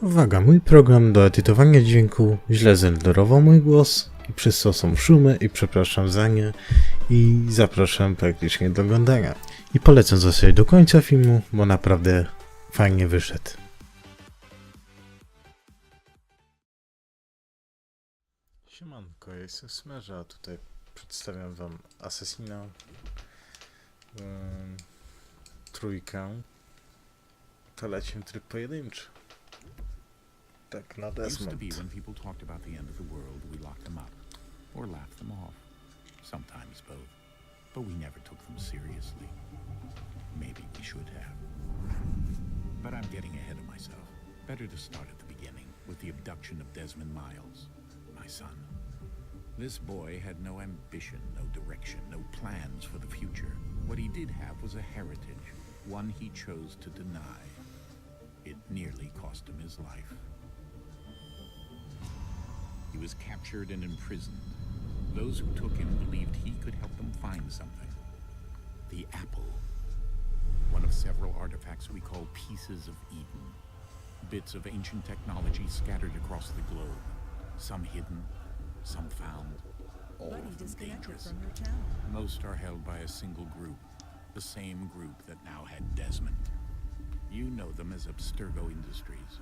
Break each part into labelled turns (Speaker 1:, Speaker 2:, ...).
Speaker 1: Uwaga, mój program do edytowania dźwięku źle zenderował mój głos i przez to są szumy i przepraszam za nie i zapraszam praktycznie do oglądania. I polecam zostać do końca filmu, bo naprawdę fajnie wyszedł. Siemanko, ja jestem Smerza, a tutaj przedstawiam wam Assassina, trójkę. To lecimy tryb pojedynczy. Tak, na Desmond.
Speaker 2: Used to be when people talked about the end of the world, we locked them up or laughed them off. Sometimes both. But we never took them seriously. Maybe we should have. But I'm getting ahead of myself. Better to start at the beginning with the abduction of Desmond Miles, my son. This boy had no ambition, no direction, no plans for the future. What he did have was a heritage, one he chose to deny. It nearly cost him his life. He was captured and imprisoned. Those who took him believed he could help them find something. The apple. One of several artifacts we call pieces of Eden. Bits of ancient technology scattered across the globe. Some hidden, some found, all of them dangerous. Most are held by a single group, the same group that now had Desmond. You know them as Abstergo Industries.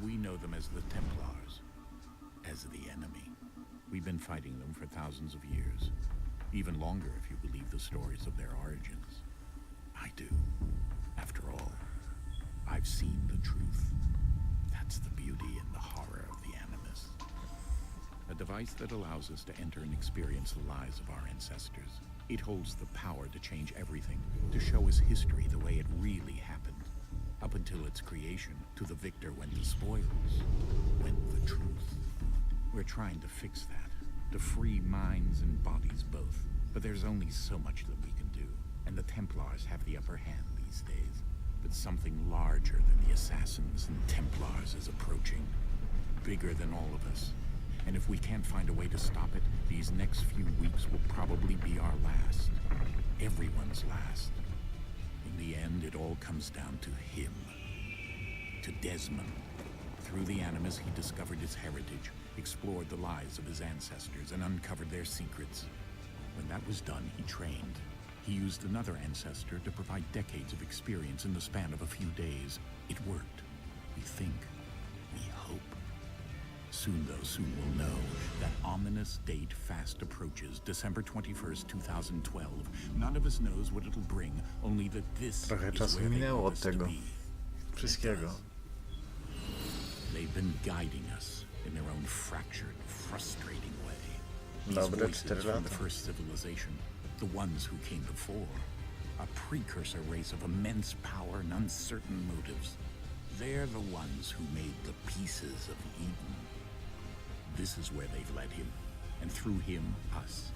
Speaker 2: We know them as the Templars. As the enemy. We've been fighting them for thousands of years. Even longer if you believe the stories of their origins. I do. After all, I've seen the truth. That's the beauty and the horror of the Animus. A device that allows us to enter and experience the lives of our ancestors. It holds the power to change everything, to show us history the way it really happened. Up until its creation, to the victor went the spoils, went the truth. We're trying to fix that, to free minds and bodies both. But there's only so much that we can do, and the Templars have the upper hand these days. But something larger than the Assassins and Templars is approaching, bigger than all of us. And if we can't find a way to stop it, these next few weeks will probably be our last. Everyone's last. In the end, it all comes down to him. To Desmond. Through the Animus, he discovered his heritage, explored the lives of his ancestors, and uncovered their secrets. When that was done, he trained. He used another ancestor to provide decades of experience in the span of a few days. It worked. We think. We hope. Soon, though, soon we'll know. That ominous date fast approaches, December 21st, 2012. None of us knows what it'll bring, only that this
Speaker 1: Trochę
Speaker 2: is
Speaker 1: czasu
Speaker 2: where they
Speaker 1: minęło
Speaker 2: want
Speaker 1: od
Speaker 2: us to
Speaker 1: tego
Speaker 2: be.
Speaker 1: wszystkiego.
Speaker 2: They've been guiding us in their own fractured, frustrating way. These
Speaker 1: Dobre
Speaker 2: voices
Speaker 1: 4
Speaker 2: from
Speaker 1: lata.
Speaker 2: the first civilization, the ones who came before, a precursor race of immense power and uncertain motives. They're the ones who made the pieces of Eden. This is where they've led him, and through him, us.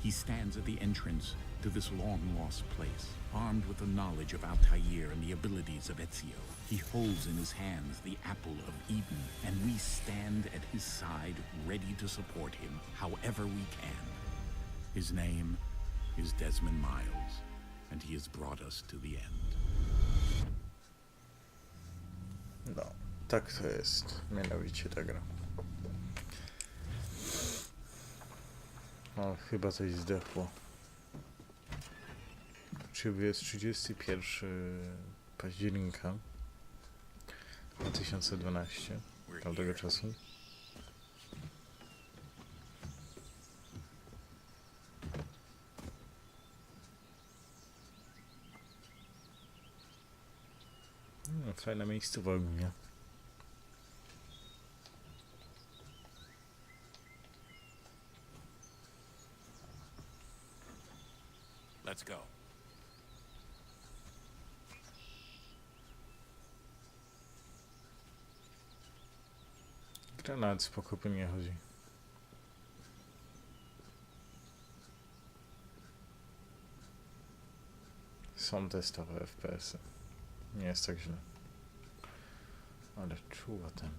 Speaker 2: He stands at the entrance to this long-lost place, armed with the knowledge of Altair and the abilities of Ezio. He holds in his hands the apple of Eden, and we stand at his side, ready to support him however we can. His name is Desmond Miles, and he has brought us to the end.
Speaker 1: No, tak to jest. Mianowicie ta gra. O, chyba coś zdechło. Czyli jest 31 października 2012 tamtego czasu. No, fajne miejscowa ogólnie.
Speaker 2: Let's go.
Speaker 1: Gra nawet spoko nie chodzi. Są testowe FPS-y. Nie jest tak źle. Ale czuła ten.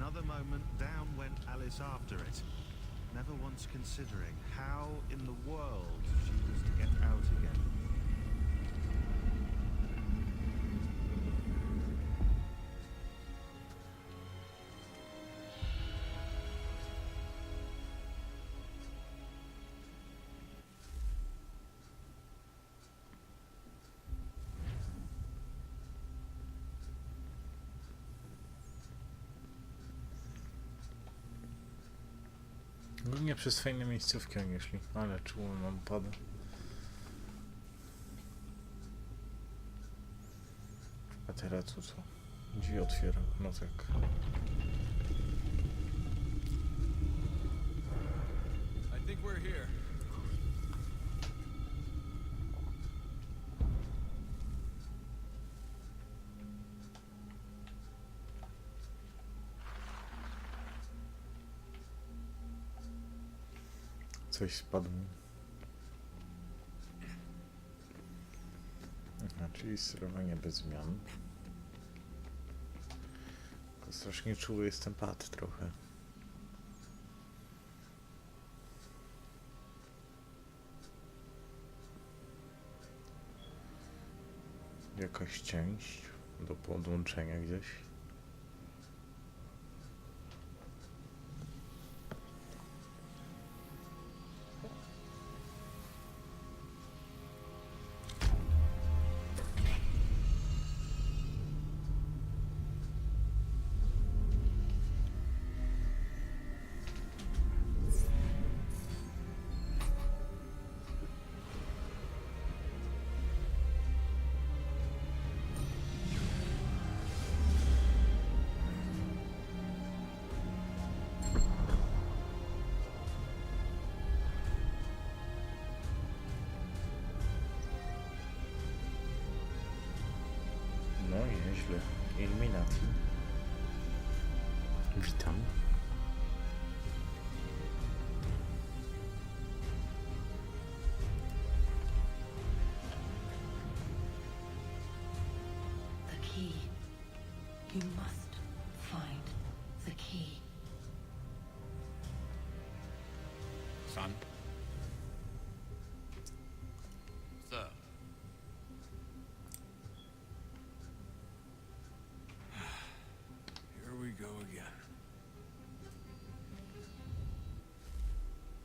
Speaker 3: another moment, down went Alice after it, never once considering how in the world she was to get out again.
Speaker 1: Głównie przez fajne miejscówki oni szli, ale czuło nam pada. A teraz co? Drzwi otwieram, no tak.
Speaker 4: I think we're here.
Speaker 1: Coś spadło. Aha, czyli sterowanie bez zmian. Tylko strasznie czuły jest ten pad trochę. Jakaś część do podłączenia gdzieś. No nieźle. Illuminati. Witam.
Speaker 5: The key. You must find the key.
Speaker 2: Son?
Speaker 4: Sir. Here we go again.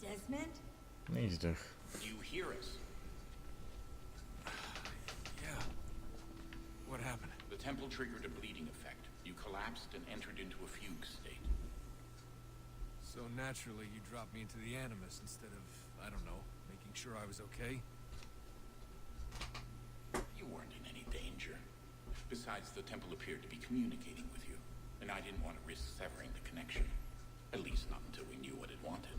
Speaker 5: Desmond?
Speaker 1: No i zdech.
Speaker 2: Do you hear us?
Speaker 4: Yeah. What happened?
Speaker 2: The temple triggered a bleeding effect. You collapsed and entered into a fugue state.
Speaker 4: So naturally, you dropped me into the Animus instead of, I don't know, making sure I was okay?
Speaker 2: You weren't in any danger. Besides, the temple appeared to be communicating with you, and I didn't want to risk severing the connection. At least not until we knew what it wanted.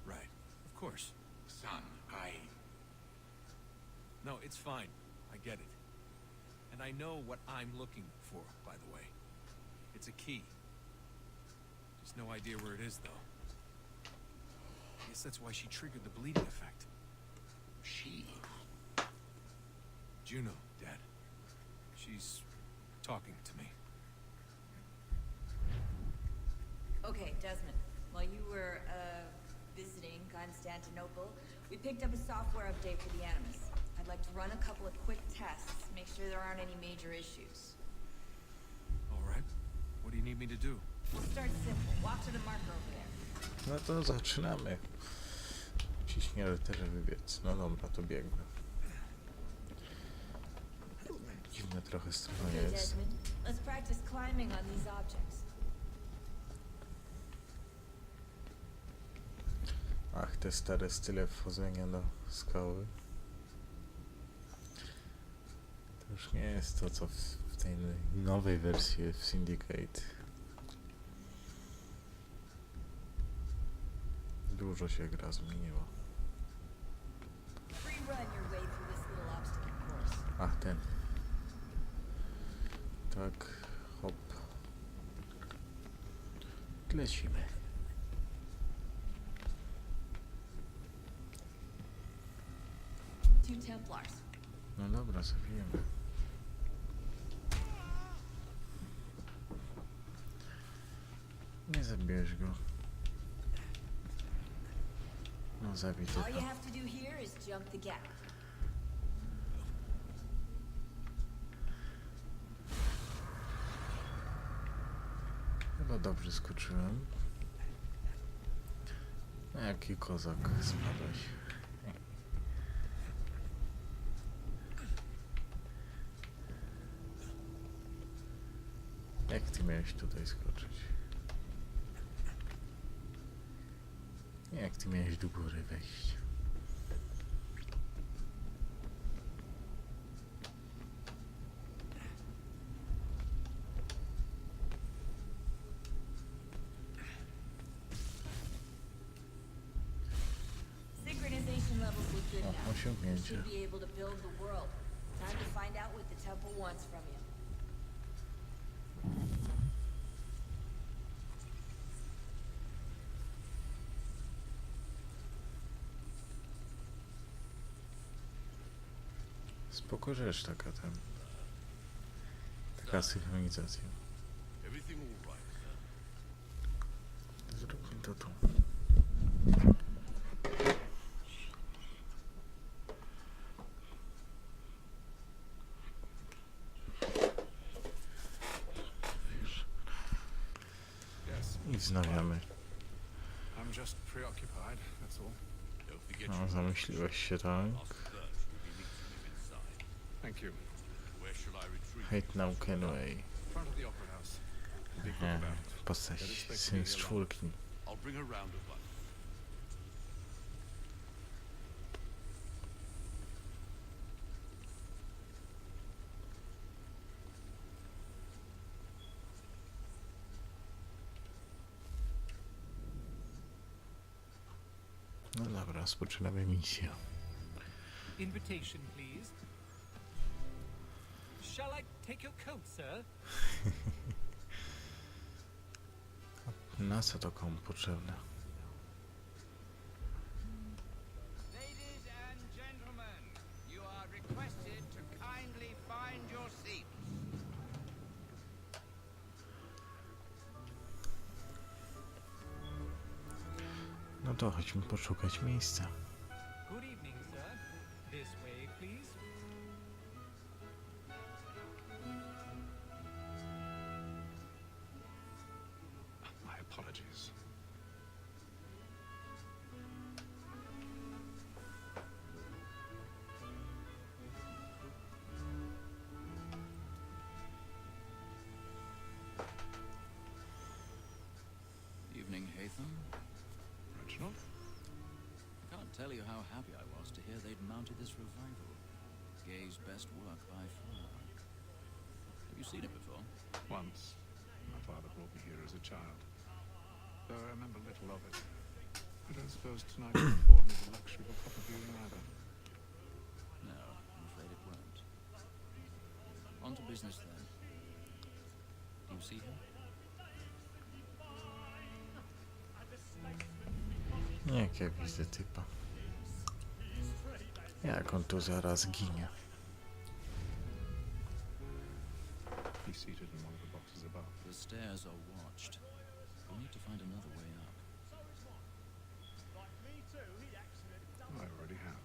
Speaker 4: Right. Of course.
Speaker 2: Son,
Speaker 4: No, it's fine. I get it. And I know what I'm looking for, by the way. It's a key. Just no idea where it is, though. I guess that's why she triggered the bleeding effect.
Speaker 2: She?
Speaker 4: Juno, Dad. She's talking to me.
Speaker 6: Okay, Desmond. While you were, visiting Constantinople, we picked up a software update for the Animus. I'd like to run a couple of quick tests, make sure there aren't any major issues.
Speaker 4: All right. What do you need me to do?
Speaker 6: We'll start simple. Walk to the marker over there.
Speaker 1: No to zaczynamy. Ciśnie też wybiec. No dobra, to biegnę. Dziwne trochę strona
Speaker 6: Okay,
Speaker 1: jest.
Speaker 6: Desmond. Let's practice climbing on these objects.
Speaker 1: Ach, te stare style wchodzenia do skały. To już nie jest to, co w tej nowej wersji w Syndicate. Dużo się gra zmieniło.
Speaker 6: Free run your way through this little obstacle course.
Speaker 1: Ach, ten. Tak, hop. Lecimy.
Speaker 6: Two Templars.
Speaker 1: No dobra, zabijemy. Nie zabijesz go. No zabij
Speaker 6: All you
Speaker 1: tylko.
Speaker 6: have to do here is jump the gap.
Speaker 1: Chyba dobrze skoczyłem. Jaki kozak spadłeś. Jak ty miałeś tutaj skoczyć? Jak ty miałeś do góry wejść?
Speaker 6: Synchronization levels look good
Speaker 1: O,
Speaker 6: now. You
Speaker 1: osiągnięcie.
Speaker 6: should be able to build the world. Time to find out what the temple wants from you.
Speaker 1: Spoko rzecz taka tam. Taka synchronizacja. Zróbmy to tu.
Speaker 4: Yes,
Speaker 1: I wznawiamy.
Speaker 4: I'm just preoccupied, that's all.
Speaker 1: No, zamyśliłeś się, tak?
Speaker 4: Thank you.
Speaker 1: Heytham Kenway.
Speaker 4: Front of the Opera House. Be quick
Speaker 1: Nie,
Speaker 4: about it.
Speaker 1: postać syn z czwórki. No dobra, rozpoczynamy misję.
Speaker 7: Invitation, please. Shall I take your coat, sir?
Speaker 1: Na co to komu potrzebne?
Speaker 8: Ladies and gentlemen, you are requested to kindly find your seats.
Speaker 1: No to chodźmy poszukać miejsca.
Speaker 7: Good evening, sir. This way, please.
Speaker 4: My apologies.
Speaker 9: Evening, Heytham.
Speaker 4: Reginald?
Speaker 9: I can't tell you how happy I was to hear they'd mounted this revival. Gay's best work by far. Have you seen it before?
Speaker 4: Once. My father brought me here as a child. Though I remember little of it. I don't suppose tonight will afford me the luxury of a proper viewing either.
Speaker 9: No, I'm afraid it won't. On to business then. Do you see him?
Speaker 1: Jak ja widzę typa. Jak on tu zaraz ginie.
Speaker 4: He's seated in one of the boxes above.
Speaker 9: The stairs are watched. We'll need to find another way up.
Speaker 4: I already have.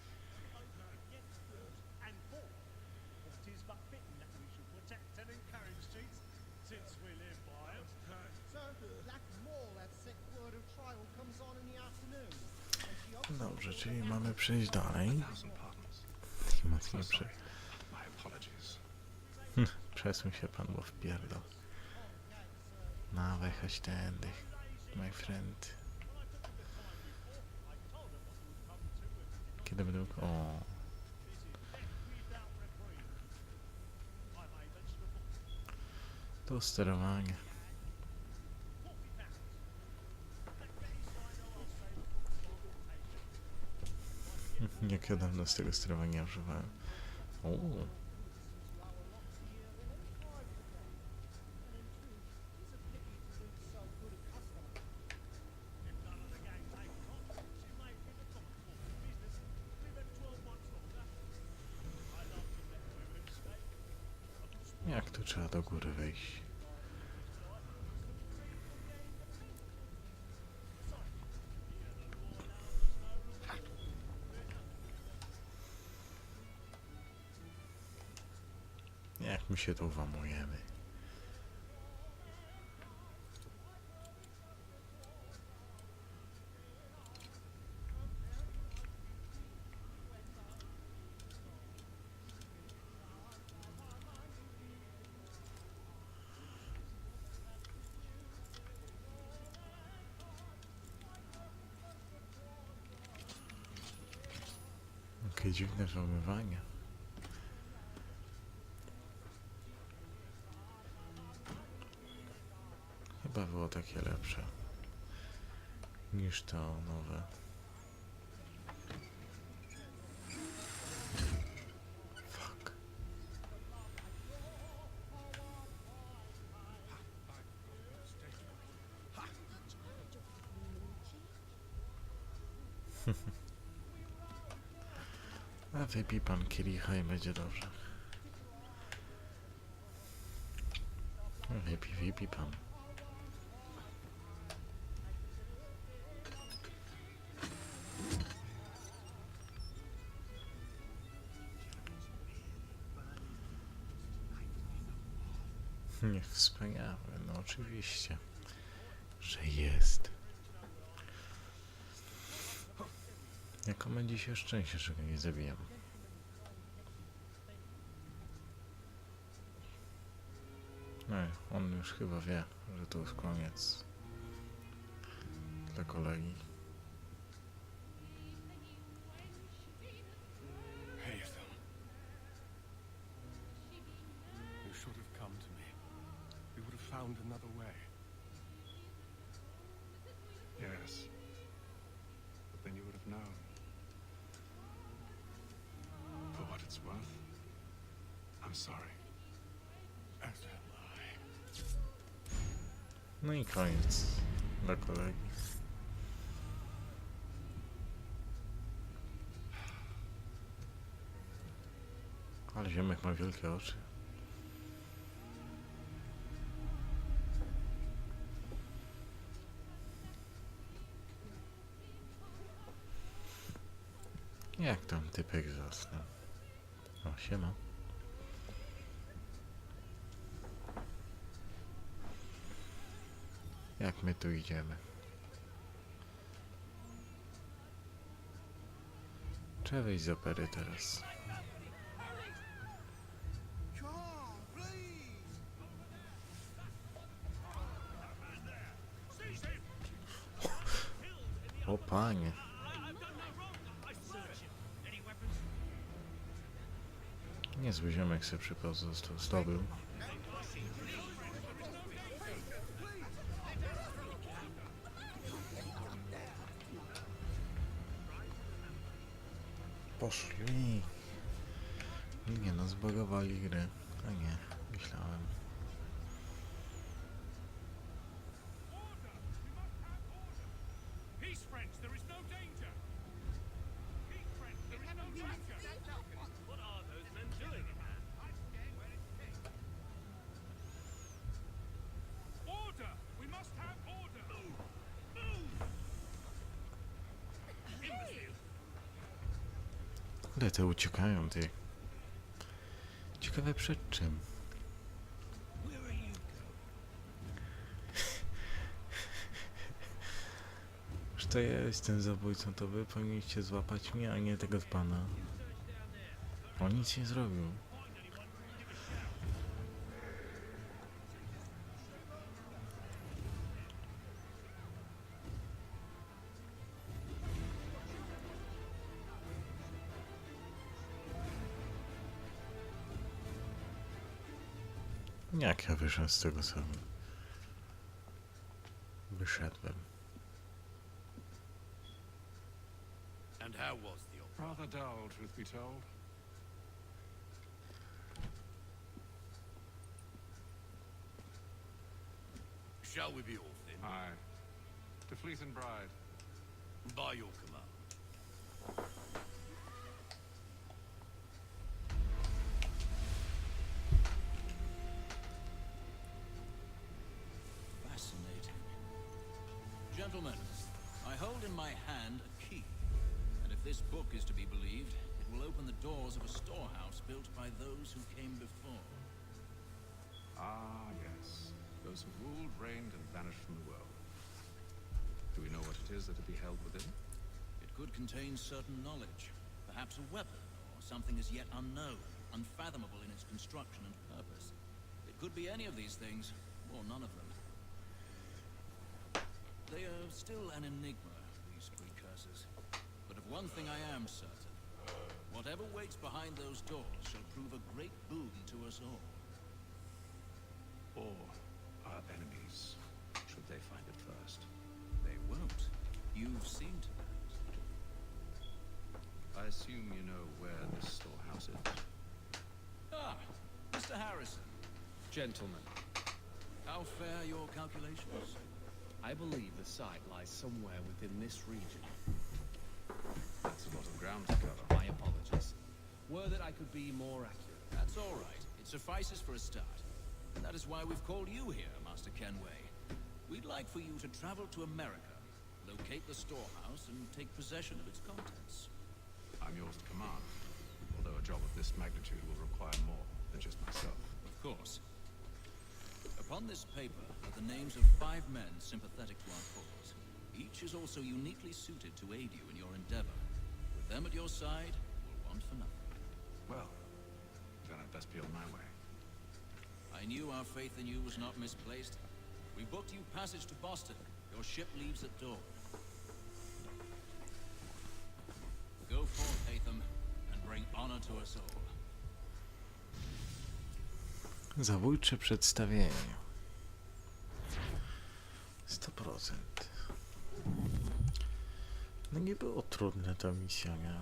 Speaker 1: Dobrze, czyli mamy przejść dalej.
Speaker 4: Thousand pardons.
Speaker 1: I mocno
Speaker 4: Sorry. My apologies.
Speaker 1: Przesuń się pan, bo wpierdol. Dawaj, chodź tędy, my friend. Kiedy będę mógł... O. To sterowanie. Jak ja dawno z tego sterowania używałem. O. Jak tu trzeba do góry wejść? my się tu włamujemy. Jakie dziwne włamywanie. Chyba było takie lepsze niż to nowe. Fuck. A wypij pan kielicha i będzie dobrze. Wypij pan. Nie, wspaniałe, no oczywiście, że jest. Jako ma dzisiaj szczęście, że go nie zabijam. No, on już chyba wie, że to już koniec dla kolegi.
Speaker 4: Heytham. You should have come to me. We would have found another way.
Speaker 3: Yes. But then you would have known. For what it's worth, I'm sorry.
Speaker 4: As am I.
Speaker 1: No i koniec dla kolegi. Ale ziemek ma wielkie oczy. Jak tam typek zasnął? O, siema. Jak my tu idziemy? Trzeba wyjść z opery teraz. O panie. Niezły ziomek se zdobył. Poszli. Nie no, zbagowali gry. A nie, myślałem. Ale te uciekają, ty. Ciekawe przed czym. Że to ja jestem zabójcą, to wy powinniście złapać mnie, a nie tego pana. On nic nie zrobił. Jak ja wyszedłem z tego samego? Wyszedłem.
Speaker 2: And how was the
Speaker 3: Rather dull, truth be told.
Speaker 2: Shall we be off then?
Speaker 3: Aye. To Fleece and Bride.
Speaker 2: By your command.
Speaker 9: Fascinating. Gentlemen, I hold in my hand a key, and if this book is to be believed, it will open the doors of a storehouse built by those who came before.
Speaker 10: Ah, yes. Those who ruled, reigned, and vanished from the world. Do we know what it is that would be held within?
Speaker 9: It could contain certain knowledge, perhaps a weapon, or something as yet unknown, unfathomable in its construction and purpose. It could be any of these things, or none of them. They are still an enigma, these precursors. But of one thing I am certain. Whatever waits behind those doors shall prove a great boon to us all.
Speaker 10: Or our enemies, should they find it first?
Speaker 9: They won't. You've seen to that.
Speaker 10: I assume you know where this storehouse is.
Speaker 9: Ah, Mr. Harrison.
Speaker 11: Gentlemen,
Speaker 9: How fair your calculations?
Speaker 11: I believe the site lies somewhere within this region.
Speaker 10: That's a lot of ground to cover.
Speaker 11: My apologies. Were that I could be more accurate.
Speaker 9: That's all right. It suffices for a start. And that is why we've called you here, Master Kenway. We'd like for you to travel to America, locate the storehouse, and take possession of its contents.
Speaker 10: I'm yours to command, although a job of this magnitude will require more than just myself.
Speaker 9: Of course. Upon this paper are the names of 5 men sympathetic to our cause. Each is also uniquely suited to aid you in your endeavor. With them at your side, we'll want for nothing.
Speaker 10: Well, then I'd best be on my way.
Speaker 9: I knew our faith in you was not misplaced. We booked you passage to Boston. Your ship leaves at dawn. Go forth, Heytham, and bring honor to us all.
Speaker 1: Zabójcze przedstawienie. 100%. No nie było trudne ta misja, nie?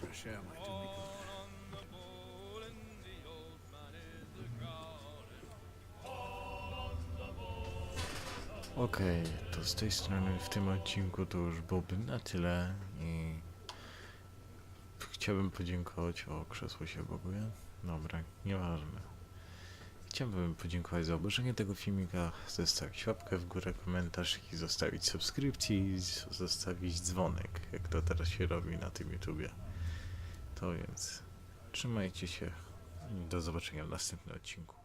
Speaker 9: Fresh air might do me good.
Speaker 1: Okej, to z tej strony w tym odcinku to już byłoby na tyle i chciałbym podziękować. O, krzesło się boguje. Dobra, nieważne. Chciałbym podziękować za obejrzenie tego filmika, zostawić łapkę w górę, komentarz i zostawić subskrypcję i zostawić dzwonek, jak to teraz się robi na tym YouTubie. To więc trzymajcie się i do zobaczenia w następnym odcinku.